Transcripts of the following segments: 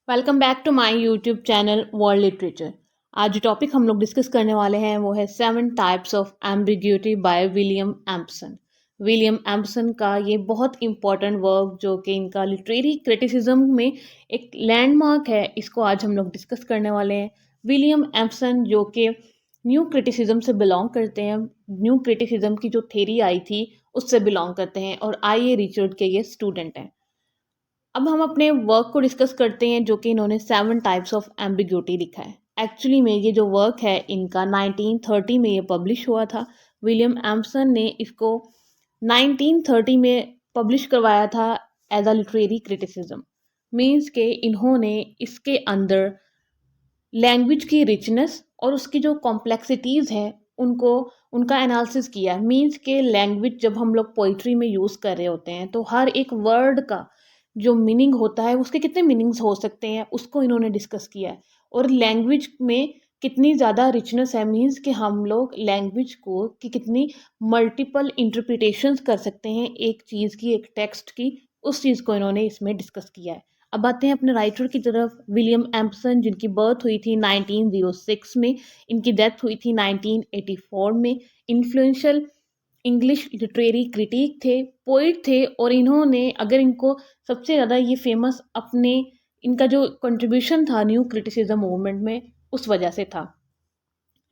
Welcome back to my YouTube channel world literature. आज जो topic हम लोग डिस्कस करने वाले हैं वो है 7 types of ambiguity by William Empson. William Empson का ये बहुत इंपॉर्टेंट वर्क जो कि इनका लिटरेरी क्रिटिसिज्म में एक लैंडमार्क है, इसको आज हम लोग डिस्कस करने वाले हैं। विलियम एम्पसन जो कि न्यू क्रिटिसिज्म से बिलोंग करते हैं, न्यू क्रिटिसिज्म की जो थेरी आई थी उससे बिलोंग करते हैं और आई.ए. रिचर्ड के ये स्टूडेंट हैं। अब हम अपने वर्क को डिस्कस करते हैं जो कि इन्होंने 7 टाइप्स ऑफ एम्बिग्यूटी लिखा है। एक्चुअली में ये जो वर्क है इनका 1930 में ये पब्लिश हुआ था। विलियम एम्पसन ने इसको 1930 में पब्लिश करवाया था as a literary criticism. Means के इन्होंने इसके अंदर लैंग्वेज की रिचनेस और उसकी जो कॉम्प्लेक्सिटीज़ हैं उनको उनका एनालिसिस किया। मीन्स के लैंग्वेज जब हम लोग पोइट्री में यूज़ कर रहे होते हैं तो हर एक वर्ड का जो मीनिंग होता है उसके कितने मीनिंग्स हो सकते हैं उसको इन्होंने डिस्कस किया है। और लैंग्वेज में कितनी ज़्यादा रिचनेस है, मीन्स कि हम लोग लैंग्वेज को कि कितनी मल्टीपल इंटरप्रिटेशंस कर सकते हैं एक चीज़ की, एक टेक्स्ट की, उस चीज़ को इन्होंने इसमें डिस्कस किया है। अब आते हैं अपने राइटर की तरफ। विलियम एम्पसन जिनकी बर्थ हुई थी 1906 में, इनकी डेथ हुई थी 1984 में। इन्फ्लुएंशियल इंग्लिश लिटरेरी क्रिटिक थे, पोइट थे और इन्होंने अगर इनको सबसे ज़्यादा ये फेमस अपने इनका जो कंट्रीब्यूशन था न्यू क्रिटिसिज्म मूवमेंट में उस वजह से था।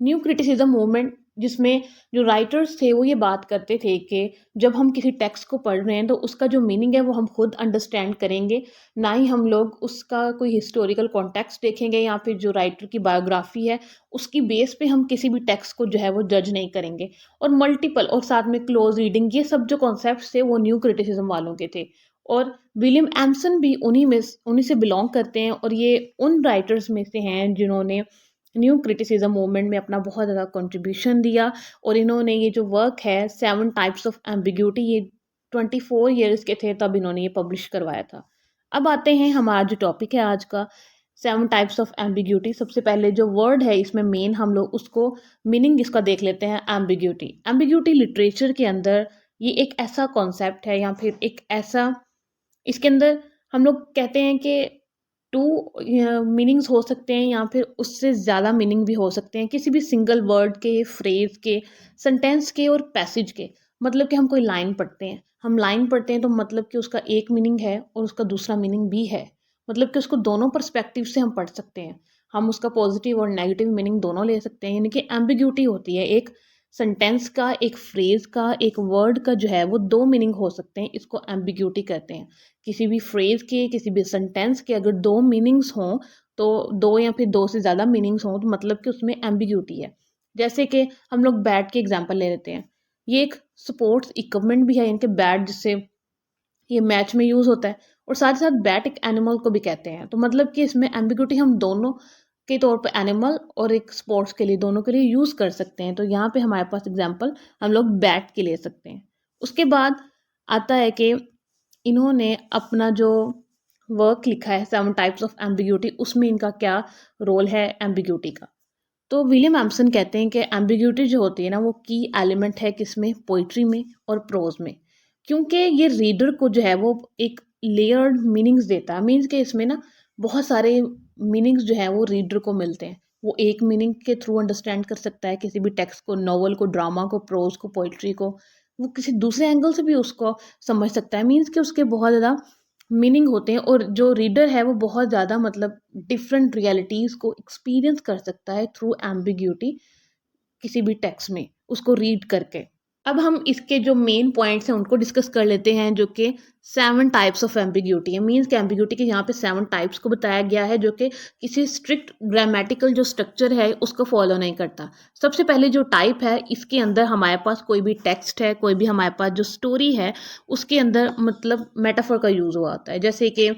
न्यू क्रिटिसिज्म मूवमेंट जिसमें जो राइटर्स थे वो ये बात करते थे कि जब हम किसी टेक्स्ट को पढ़ रहे हैं तो उसका जो मीनिंग है वो हम खुद अंडरस्टैंड करेंगे, ना ही हम लोग उसका कोई हिस्टोरिकल कॉन्टेक्स्ट देखेंगे या फिर जो राइटर की बायोग्राफी है उसकी बेस पे हम किसी भी टेक्स्ट को जो है वो जज नहीं करेंगे। और मल्टीपल और साथ में क्लोज रीडिंग, ये सब जो कॉन्सेप्ट थे वो न्यू क्रिटिसिज्म वालों के थे। और विलियम एम्पसन भी उन्हीं से बिलोंग करते हैं और ये उन राइटर्स में से हैं जिन्होंने न्यू क्रिटिसिज्म मूवमेंट में अपना बहुत ज़्यादा कंट्रीब्यूशन दिया। और इन्होंने ये जो वर्क है 7 टाइप्स ऑफ एम्बिग्यूटी, ये 24 ईयर्स के थे तब इन्होंने ये पब्लिश करवाया था। अब आते हैं हमारा जो टॉपिक है आज का, 7 टाइप्स ऑफ एम्बिग्यूटी। सबसे पहले जो वर्ड है इसमें मेन हम लोग उसको मीनिंग इसका देख लेते हैं। एम्बिग्यूटी, एम्बिग्यूटी लिटरेचर के अंदर ये एक ऐसा कॉन्सेप्ट है या फिर एक ऐसा, इसके अंदर हम लोग कहते हैं कि टू मीनिंग्स हो सकते हैं या फिर उससे ज़्यादा मीनिंग भी हो सकते हैं किसी भी सिंगल वर्ड के, फ्रेज़ के, सेंटेंस के और पैसेज के। मतलब कि हम कोई लाइन पढ़ते हैं, हम लाइन पढ़ते हैं तो मतलब कि उसका एक मीनिंग है और उसका दूसरा मीनिंग भी है। मतलब कि उसको दोनों पर्सपेक्टिव से हम पढ़ सकते हैं। हम उसका पॉजिटिव और नेगेटिव मीनिंग दोनों ले सकते हैं, यानी कि एम्बिग्यूटी होती है एक सेंटेंस का, एक फ्रेज़ का, एक वर्ड का जो है वो 2 मीनिंग हो सकते हैं, इसको एम्बिग्यूटी कहते हैं। किसी भी फ्रेज़ के, किसी भी सेंटेंस के अगर 2 मीनिंग्स हों, तो 2 या फिर 2 से ज़्यादा मीनिंग्स हों तो मतलब कि उसमें एम्बिग्यूटी है। जैसे कि हम लोग बैट की एग्ज़ाम्पल ले लेते हैं। ये एक स्पोर्ट्स इक्विपमेंट भी है, यानी कि बैट जिससे ये मैच में यूज़ होता है और साथ ही साथ बैट एक एनिमल को भी कहते हैं। तो मतलब कि इसमें एम्बिग्यूटी हम दोनों के तौर पे एनिमल और एक स्पोर्ट्स के लिए, दोनों के लिए यूज़ कर सकते हैं। तो यहाँ पे हमारे पास एग्ज़ाम्पल हम लोग बैट की ले सकते हैं। उसके बाद आता है कि इन्होंने अपना जो वर्क लिखा है 7 टाइप्स ऑफ एम्बिग्यूटी, उसमें इनका क्या रोल है एम्बिग्यूटी का। तो विलियम एम्पसन कहते हैं कि एम्बिग्यूटी जो होती है ना वो की एलिमेंट है किसमें, पोइट्री में और प्रोज में। क्योंकि ये रीडर को जो है वो एक लेयर्ड मीनिंग्स देता है। मीन्स के इसमें ना बहुत सारे मीनिंग्स जो है वो रीडर को मिलते हैं। वो एक मीनिंग के थ्रू अंडरस्टैंड कर सकता है किसी भी टेक्स्ट को, नॉवल को, ड्रामा को, प्रोज को, पोइट्री को। वो किसी दूसरे एंगल से भी उसको समझ सकता है। मीन्स के उसके बहुत ज़्यादा मीनिंग होते हैं और जो रीडर है वो बहुत ज़्यादा मतलब डिफरेंट रियलिटीज़ को एक्सपीरियंस कर सकता है थ्रू एम्बिग्यूटी किसी भी टेक्स्ट में उसको रीड करके। अब हम इसके जो मेन पॉइंट्स हैं उनको डिस्कस कर लेते हैं जो कि 7 टाइप्स ऑफ एम्बिग्यूटी है। मीन्स कि एम्बिग्यूटी के यहाँ पे 7 टाइप्स को बताया गया है जो कि किसी स्ट्रिक्ट ग्रामेटिकल जो स्ट्रक्चर है उसको फॉलो नहीं करता। सबसे पहले जो टाइप है इसके अंदर हमारे पास कोई भी टेक्स्ट है, कोई भी हमारे पास जो स्टोरी है उसके अंदर मतलब मेटाफर का यूज़ हुआ होता है। जैसे कि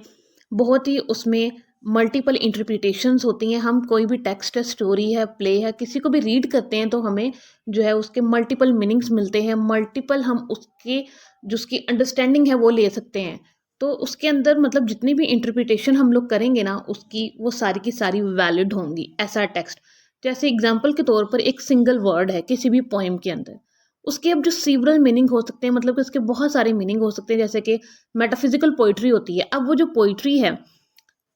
बहुत ही उसमें मल्टीपल इंटरप्रिटेशंस होती हैं। हम कोई भी टेक्स्ट है, स्टोरी है, प्ले है, किसी को भी रीड करते हैं तो हमें जो है उसके मल्टीपल मीनिंग्स मिलते हैं, मल्टीपल हम उसके जो उसकी अंडरस्टैंडिंग है वो ले सकते हैं। तो उसके अंदर मतलब जितनी भी इंटरप्रिटेशन हम लोग करेंगे ना उसकी, वो सारी की सारी वैलिड होंगी। ऐसा टेक्स्ट जैसे एग्जाम्पल के तौर पर एक सिंगल वर्ड है किसी भी पोइम के अंदर, उसके अब जो सीवरल मीनिंग हो सकते हैं, मतलब कि उसके बहुत सारे मीनिंग हो सकते हैं। जैसे कि मेटाफिजिकल पोइट्री होती है। अब वो जो पोइट्री है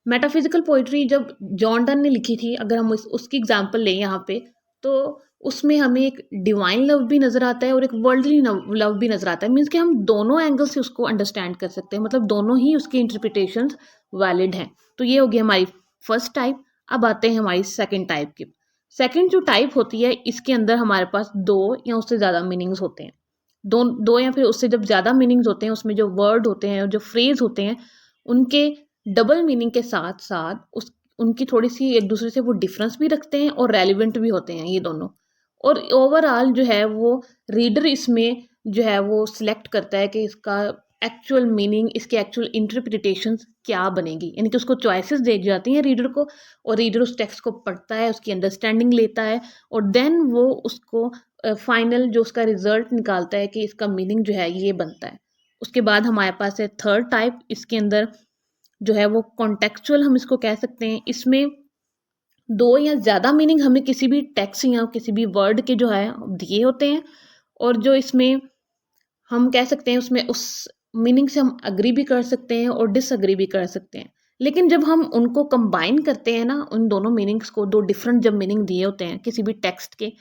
मेटाफिजिकल पोइट्री जब जॉन डन ने लिखी थी, अगर हम उसकी एग्जांपल लें यहाँ पे, तो उसमें हमें एक डिवाइन लव भी नज़र आता है और एक वर्ल्डली लव भी नज़र आता है। मीन्स कि हम दोनों एंगल से उसको अंडरस्टैंड कर सकते हैं, मतलब दोनों ही उसकी इंटरप्रिटेशंस वैलिड हैं। तो ये होगी हमारी फर्स्ट टाइप। अब आते हैं हमारी सेकंड टाइप की। सेकंड जो टाइप होती है, इसके अंदर हमारे पास दो या उससे ज़्यादा मीनिंग्स होते हैं। दो दो या फिर उससे जब ज़्यादा मीनिंग्स होते हैं, उसमें जो वर्ड होते हैं और जो फ्रेज होते हैं, उनके डबल मीनिंग के साथ साथ उस उनकी थोड़ी सी एक दूसरे से वो डिफरेंस भी रखते हैं और रेलिवेंट भी होते हैं ये दोनों। और ओवरऑल जो है वो रीडर इसमें जो है वो सिलेक्ट करता है कि इसका एक्चुअल मीनिंग, इसके एक्चुअल इंटरप्रिटेशंस क्या बनेगी, यानी कि उसको चॉइसेस दी जाती हैं रीडर को, और रीडर उस टेक्स्ट को पढ़ता है, उसकी अंडरस्टैंडिंग लेता है, और देन वो उसको फाइनल जो उसका रिजल्ट निकालता है कि इसका मीनिंग जो है ये बनता है। उसके बाद हमारे पास है थर्ड टाइप। इसके अंदर जो है वो कॉन्टेक्चुअल हम इसको कह सकते हैं। इसमें दो या ज़्यादा मीनिंग हमें किसी भी टेक्स्ट या किसी भी वर्ड के जो है दिए होते हैं, और जो इसमें हम कह सकते हैं उसमें उस मीनिंग से हम अग्री भी कर सकते हैं और डिसअग्री भी कर सकते हैं। लेकिन जब हम उनको कंबाइन करते हैं ना, उन दोनों मीनिंग्स को, दो डिफरेंट जब मीनिंग दिए होते हैं किसी भी टेक्स्ट के,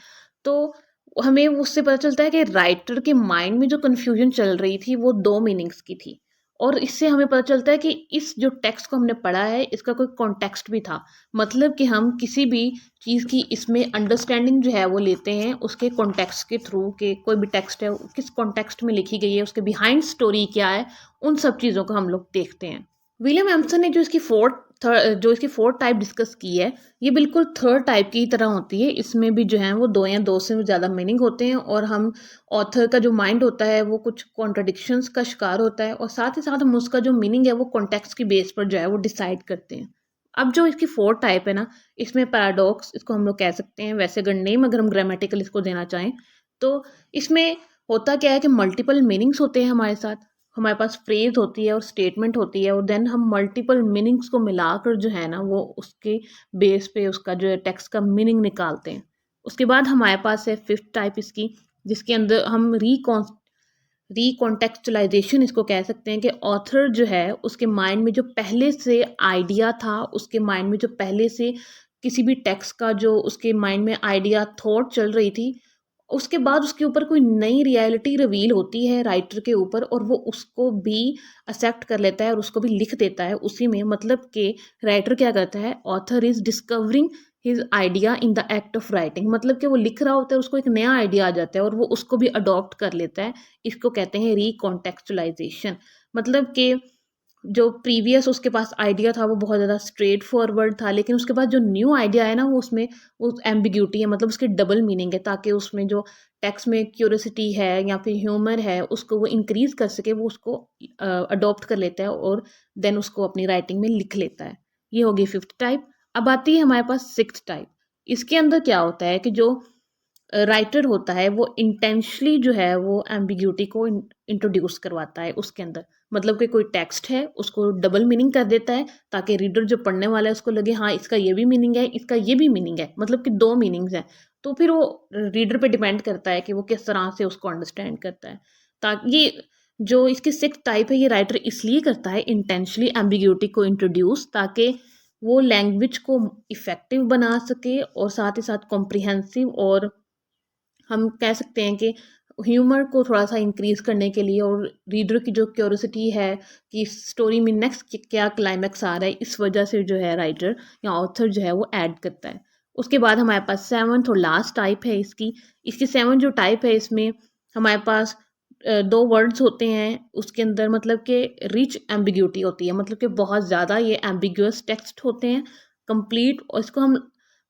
तो हमें उससे पता चलता है कि राइटर के माइंड में जो कन्फ्यूजन चल रही थी वो दो मीनिंग्स की थी। और इससे हमें पता चलता है कि इस जो टेक्स्ट को हमने पढ़ा है इसका कोई कॉन्टेक्स्ट भी था। मतलब कि हम किसी भी चीज़ की इसमें अंडरस्टैंडिंग जो है वो लेते हैं उसके कॉन्टेक्स्ट के थ्रू, के कोई भी टेक्स्ट है किस कॉन्टेक्स्ट में लिखी गई है, उसके बिहाइंड स्टोरी क्या है, उन सब चीज़ों को हम लोग देखते हैं। विलियम एम्सन ने जो इसकी फोर्थ टाइप डिस्कस की है, ये बिल्कुल थर्ड टाइप की तरह होती है। इसमें भी जो है वो दो या दो से ज़्यादा मीनिंग होते हैं, और हम ऑथर का जो माइंड होता है वो कुछ कॉन्ट्रडिक्शंस का शिकार होता है, और साथ ही साथ हम उसका जो मीनिंग है वो कॉन्टेक्स्ट की बेस पर जो है वो डिसाइड करते हैं। अब जो इसकी फोर्थ टाइप है ना, इसमें पैराडॉक्स इसको हम लोग कह सकते हैं। वैसे अगर नेम, अगर हम ग्रामेटिकल इसको देना चाहें, तो इसमें होता क्या है कि मल्टीपल मीनिंग्स होते हैं हमारे साथ। हमारे पास फ्रेज होती है और स्टेटमेंट होती है, और देन हम मल्टीपल मीनिंग्स को मिलाकर जो है ना वो उसके बेस पे उसका जो है टेक्स्ट का मीनिंग निकालते हैं। उसके बाद हमारे पास है फिफ्थ टाइप इसकी, जिसके अंदर हम रिकॉन्टेक्चुअलाइजेशन इसको कह सकते हैं। कि ऑथर जो है उसके माइंड में जो पहले से आइडिया था, उसके माइंड में जो पहले से किसी भी टेक्स्ट का जो उसके माइंड में आइडिया थॉट चल रही थी, उसके बाद उसके ऊपर कोई नई रियलिटी रिवील होती है राइटर के ऊपर, और वो उसको भी एक्सेप्ट कर लेता है और उसको भी लिख देता है उसी में। मतलब कि राइटर क्या करता है, author is discovering his idea in the act of writing. मतलब कि वो लिख रहा होता है, उसको एक नया आइडिया आ जाता है और वो उसको भी अडॉप्ट कर लेता है। इसको कहते हैं रिकॉन्टेक्चुअलाइजेशन। मतलब कि जो प्रीवियस उसके पास आइडिया था वो बहुत ज़्यादा स्ट्रेट फॉरवर्ड था, लेकिन उसके बाद जो न्यू आइडिया है ना वो उसमें वो एम्बिग्यूटी है, मतलब उसके डबल मीनिंग है, ताकि उसमें जो टेक्स्ट में क्यूरियोसिटी है या फिर ह्यूमर है उसको वो इंक्रीज कर सके, वो उसको अडॉप्ट कर लेता है और देन उसको अपनी राइटिंग में लिख लेता है। ये होगी फिफ्थ टाइप। अब आती है हमारे पास सिक्स्थ टाइप। इसके अंदर क्या होता है कि जो राइटर होता है वो इंटेंशनली जो है वो एम्बिग्यूटी को इंट्रोड्यूस करवाता है उसके अंदर। मतलब कि कोई टेक्स्ट है उसको डबल मीनिंग कर देता है, ताकि रीडर जो पढ़ने वाला है उसको लगे हाँ इसका ये भी मीनिंग है, इसका ये भी मीनिंग है, मतलब कि दो मीनिंग्स हैं। तो फिर वो रीडर पे डिपेंड करता है कि वो किस तरह से उसको अंडरस्टैंड करता है। ताकि ये जो इसकी सिक्स टाइप है, ये राइटर इसलिए करता है इंटेंशनली एम्बिग्यूटी को इंट्रोड्यूस, ताकि वो लैंग्वेज को इफ़ेक्टिव बना सके और साथ ही साथ कॉम्प्रिहेंसिव, और हम कह सकते हैं कि ह्यूमर को थोड़ा-सा इंक्रीज़ करने के लिए, और रीडर की जो क्यूरियोसिटी है कि स्टोरी में नेक्स्ट क्या क्लाइमैक्स आ रहा है, इस वजह से जो है राइटर या ऑथर जो है वो ऐड करता है। उसके बाद हमारे पास सेवंथ और लास्ट टाइप है इसकी। इसकी सेवंथ जो टाइप है, इसमें हमारे पास 2 वर्ड्स होते हैं उसके अंदर, मतलब कि रिच एम्बिग्यूटी होती है। मतलब कि बहुत ज़्यादा ये एम्बिग्यूअस टेक्स्ट होते हैं, कंप्लीट, और इसको हम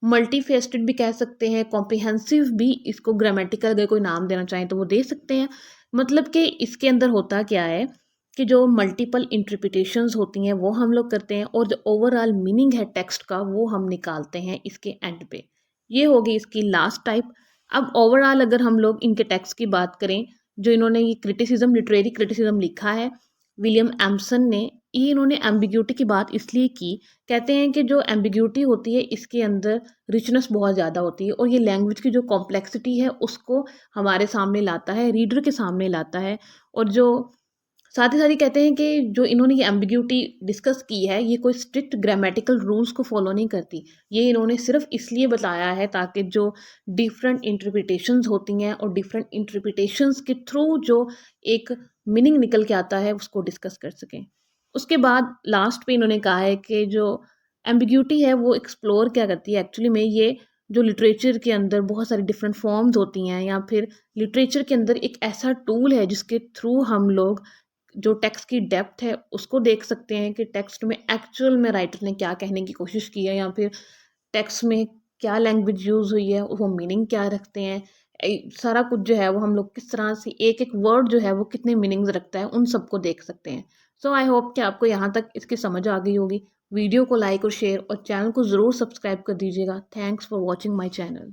मल्टीफेस्टेड भी कह सकते हैं, कॉम्प्रिहेंसिव भी इसको, ग्रामेटिकल अगर कोई नाम देना चाहें तो वो दे सकते हैं। मतलब कि इसके अंदर होता क्या है कि जो मल्टीपल इंटरप्रिटेशंस होती हैं वो हम लोग करते हैं, और जो ओवरऑल मीनिंग है टेक्स्ट का वो हम निकालते हैं इसके एंड पे। ये होगी इसकी लास्ट टाइप। अब ओवरऑल अगर हम लोग इनके टेक्स्ट की बात करें, जो इन्होंने ये क्रिटिसिज्म, लिटरेरी क्रिटिसिज्म लिखा है विलियम एम्सन ने, ये इन्होंने एम्बिग्यूटी की बात इसलिए की। कहते हैं कि जो एम्बिग्यूटी होती है इसके अंदर रिचनेस बहुत ज़्यादा होती है, और ये लैंग्वेज की जो कॉम्प्लेक्सिटी है उसको हमारे सामने लाता है, रीडर के सामने लाता है। और जो साथ ही साथ ये कहते हैं कि जो इन्होंने ये एम्बिग्यूटी डिस्कस की है, ये कोई स्ट्रिक्ट ग्रामेटिकल रूल्स को फॉलो नहीं करती। ये इन्होंने सिर्फ इसलिए बताया है ताकि जो डिफरेंट इंटरप्रिटेशंस होती हैं और डिफरेंट इंटरप्रिटेशंस के थ्रू जो एक मीनिंग निकल के आता है उसको डिस्कस कर सकें। उसके बाद लास्ट पे इन्होंने कहा है कि जो एम्बिग्यूटी है वो एक्सप्लोर क्या करती है एक्चुअली में, ये जो लिटरेचर के अंदर बहुत सारी डिफरेंट फॉर्म्स होती हैं या फिर लिटरेचर के अंदर एक ऐसा टूल है जिसके थ्रू हम लोग जो टेक्स्ट की डेप्थ है उसको देख सकते हैं कि टेक्स्ट में एक्चुअल में राइटर ने क्या कहने की कोशिश की है या फिर टेक्स्ट में क्या लैंग्वेज यूज़ हुई है, वो मीनिंग क्या रखते हैं। सारा कुछ जो है वो हम लोग किस तरह से एक एक वर्ड जो है वो कितने मीनिंग्स रखता है उन सबको देख सकते हैं। सो आई होप कि आपको यहाँ तक इसकी समझ आ गई होगी। वीडियो को लाइक और शेयर और चैनल को ज़रूर सब्सक्राइब कर दीजिएगा। Thanks for watching my channel.